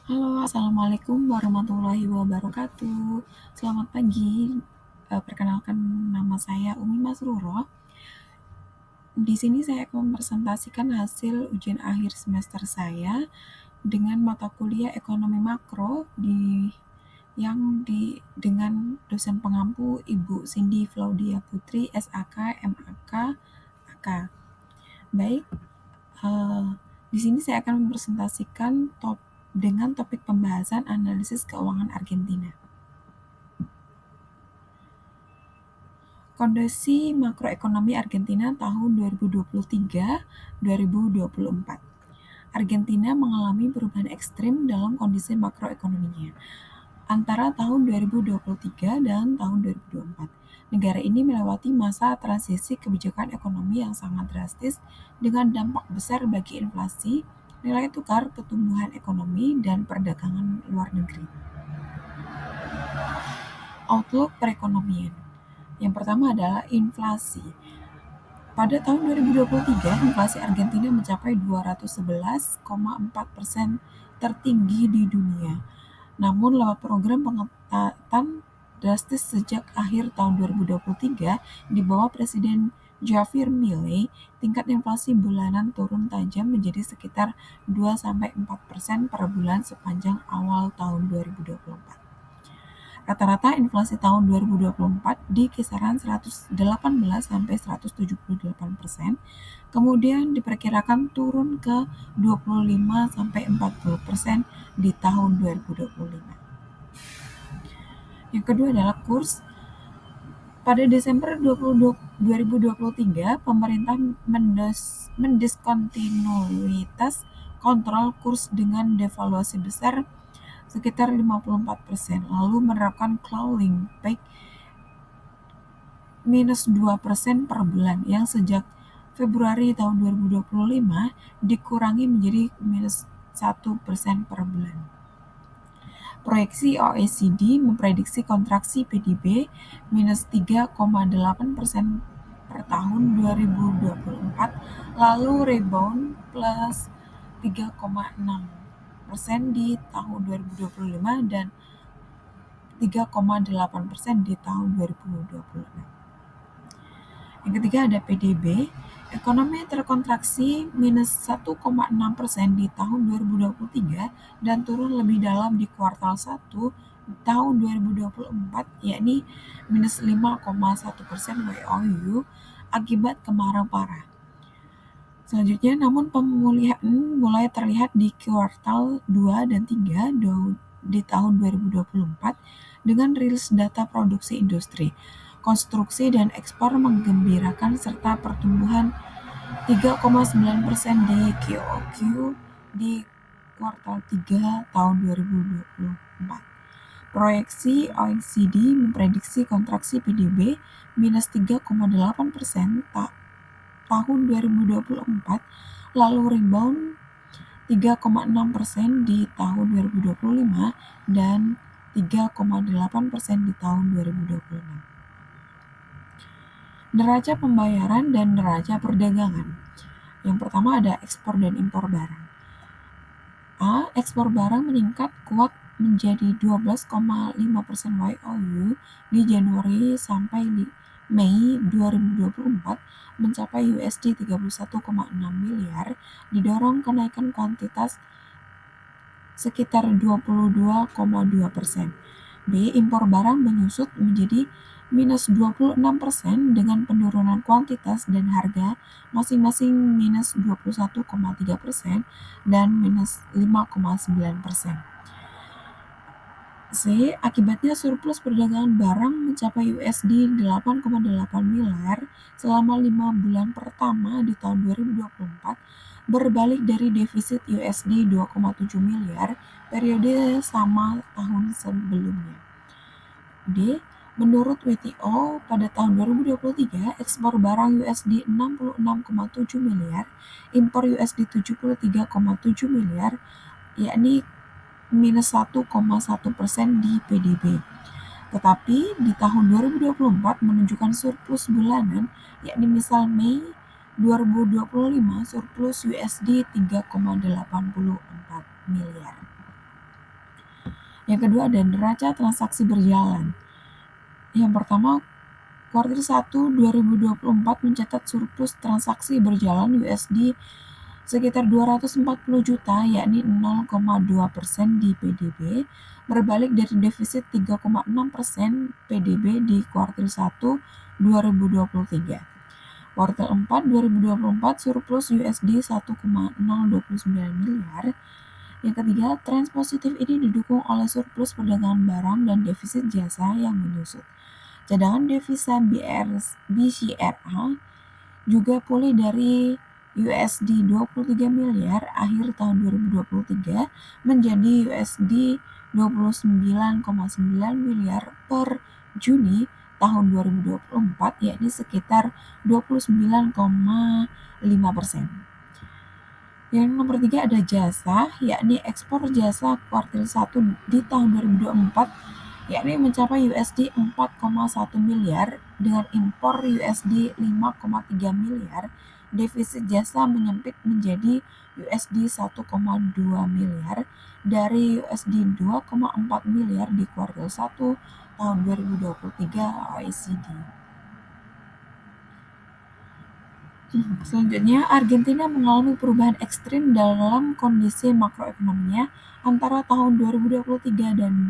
Halo, assalamualaikum warahmatullahi wabarakatuh. Selamat pagi. Perkenalkan, nama saya Umi Masruro. Di sini saya akan mempresentasikan hasil ujian akhir semester saya dengan mata kuliah ekonomi makro dengan dosen pengampu Ibu Cindy Claudia Putri, SAK, MAK, AK. Baik, eh, di sini saya akan mempresentasikan dengan topik pembahasan analisis keuangan Argentina. Kondisi makroekonomi Argentina tahun 2023-2024. Argentina mengalami perubahan ekstrim dalam kondisi makroekonominya antara tahun 2023 dan tahun 2024. Negara ini melewati masa transisi kebijakan ekonomi yang sangat drastis dengan dampak besar bagi inflasi, nilai tukar, pertumbuhan ekonomi, dan perdagangan luar negeri. Outlook perekonomian. Yang pertama adalah inflasi. Pada tahun 2023, inflasi Argentina mencapai 211,4%, tertinggi di dunia. Namun, lewat program pengetatan drastis sejak akhir tahun 2023 di bawah Presiden Javier Milei, tingkat inflasi bulanan turun tajam menjadi sekitar 2-4% per bulan sepanjang awal tahun 2024. Rata-rata inflasi tahun 2024 di kisaran 118-178%, kemudian diperkirakan turun ke 25-40% di tahun 2025. Yang kedua adalah kurs. Pada Desember 2023, pemerintah mendiskontinuitas kontrol kurs dengan devaluasi besar sekitar 54%, lalu menerapkan clawing peg -2% per bulan yang sejak Februari tahun 2025 dikurangi menjadi -1% per bulan. Proyeksi OECD memprediksi kontraksi PDB -3,8% per tahun 2024, lalu rebound plus 3,6% di tahun 2025 dan 3,8% di tahun 2026. Yang ketiga ada PDB, ekonomi terkontraksi -1,6% di tahun 2023 dan turun lebih dalam di kuartal 1 tahun 2024, yakni -5,1% YoY akibat kemarau parah. Selanjutnya, namun pemulihan mulai terlihat di kuartal 2 dan 3 di tahun 2024 dengan rilis data produksi industri, konstruksi dan ekspor menggembirakan serta pertumbuhan 3,9% di QoQ di kuartal 3 tahun 2024. Proyeksi OECD memprediksi kontraksi PDB -3,8% tahun 2024, lalu rebound 3,6% di tahun 2025 dan 3,8% di tahun 2026. Neraca pembayaran dan neraca perdagangan. Yang pertama ada ekspor dan impor barang. Ekspor barang meningkat kuat menjadi 12,5% YoY di Januari sampai Mei 2024 mencapai USD 31,6 miliar, didorong kenaikan kuantitas sekitar 22,2%. Impor barang menyusut menjadi -26% dengan penurunan kuantitas dan harga masing-masing -21,3% dan -5,9%. Akibatnya surplus perdagangan barang mencapai USD 8,8 miliar selama 5 bulan pertama di tahun 2024, berbalik dari defisit USD 2,7 miliar periode sama tahun sebelumnya. Menurut WTO, pada tahun 2023, ekspor barang USD 66,7 miliar, impor USD 73,7 miliar, yakni -1,1% di PDB. Tetapi di tahun 2024 menunjukkan surplus bulanan, yakni misal Mei 2025 surplus USD 3,84 miliar. Yang kedua ada neraca transaksi berjalan. Yang pertama, kuartil 1 2024 mencatat surplus transaksi berjalan USD sekitar 240 juta, yakni 0,2% di PDB, berbalik dari defisit 3,6% PDB di kuartil 1 2023. Kuartil 4 2024 surplus USD 1,029 miliar. Yang ketiga, tren positif ini didukung oleh surplus perdagangan barang dan defisit jasa yang menyusut. Cadangan devisa BCRA juga pulih dari USD 23 miliar akhir tahun 2023 menjadi USD 29,9 miliar per Juni tahun 2024, yakni sekitar 29,5%. Yang nomor 3 ada jasa, yakni ekspor jasa kuartil 1 di tahun 2024 yakni mencapai USD 4,1 miliar dengan impor USD 5,3 miliar. Defisit jasa menyempit menjadi USD 1,2 miliar dari USD 2,4 miliar di kuartil 1 tahun 2023 OECD. Selanjutnya, Argentina mengalami perubahan ekstrim dalam kondisi makroekonominya antara tahun 2023 dan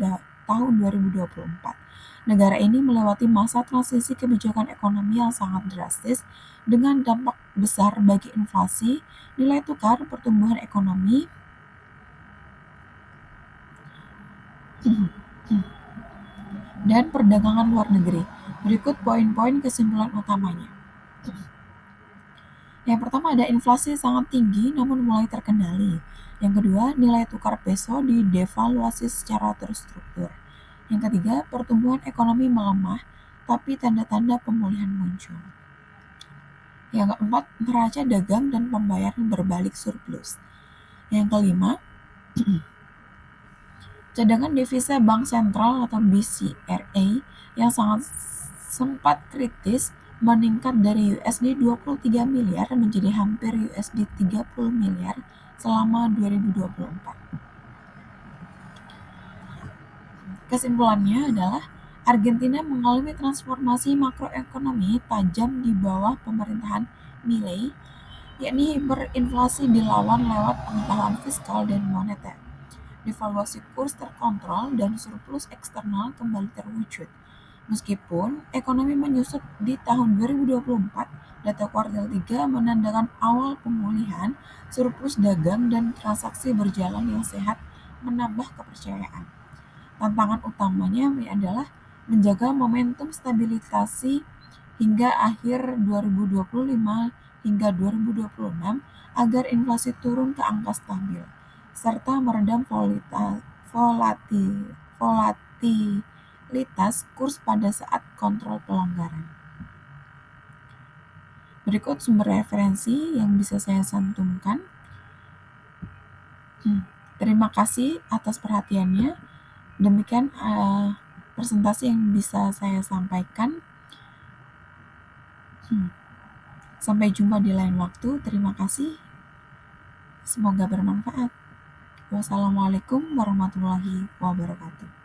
tahun 2024. Negara ini melewati masa transisi kebijakan ekonomi yang sangat drastis dengan dampak besar bagi inflasi, nilai tukar, pertumbuhan ekonomi, dan perdagangan luar negeri. Berikut poin-poin kesimpulan utamanya. Yang pertama ada inflasi sangat tinggi namun mulai terkendali. Yang kedua, nilai tukar peso didevaluasi secara terstruktur. Yang ketiga, pertumbuhan ekonomi melemah tapi tanda-tanda pemulihan muncul. Yang keempat, neraca dagang dan pembayaran berbalik surplus. Yang kelima, cadangan devisa Bank Sentral atau BCRA yang sangat sempat kritis meningkat dari USD 23 miliar menjadi hampir USD 30 miliar selama 2024. Kesimpulannya adalah Argentina mengalami transformasi makroekonomi tajam di bawah pemerintahan Milei, yakni hiperinflasi dilawan lewat pengetahuan fiskal dan moneter. Devaluasi kurs terkontrol dan surplus eksternal kembali terwujud. Meskipun ekonomi menyusut di tahun 2024, data kuartal 3 menandakan awal pemulihan, surplus dagang dan transaksi berjalan yang sehat menambah kepercayaan. Tantangan utamanya adalah menjaga momentum stabilisasi hingga akhir 2025 hingga 2026 agar inflasi turun ke angka stabil, serta meredam volatilitas kurs pada saat kontrol pelonggaran. Berikut sumber referensi yang bisa saya cantumkan. Terima kasih atas perhatiannya. Demikian presentasi yang bisa saya sampaikan. Sampai jumpa di lain waktu. Terima kasih. Semoga bermanfaat. Wassalamualaikum warahmatullahi wabarakatuh.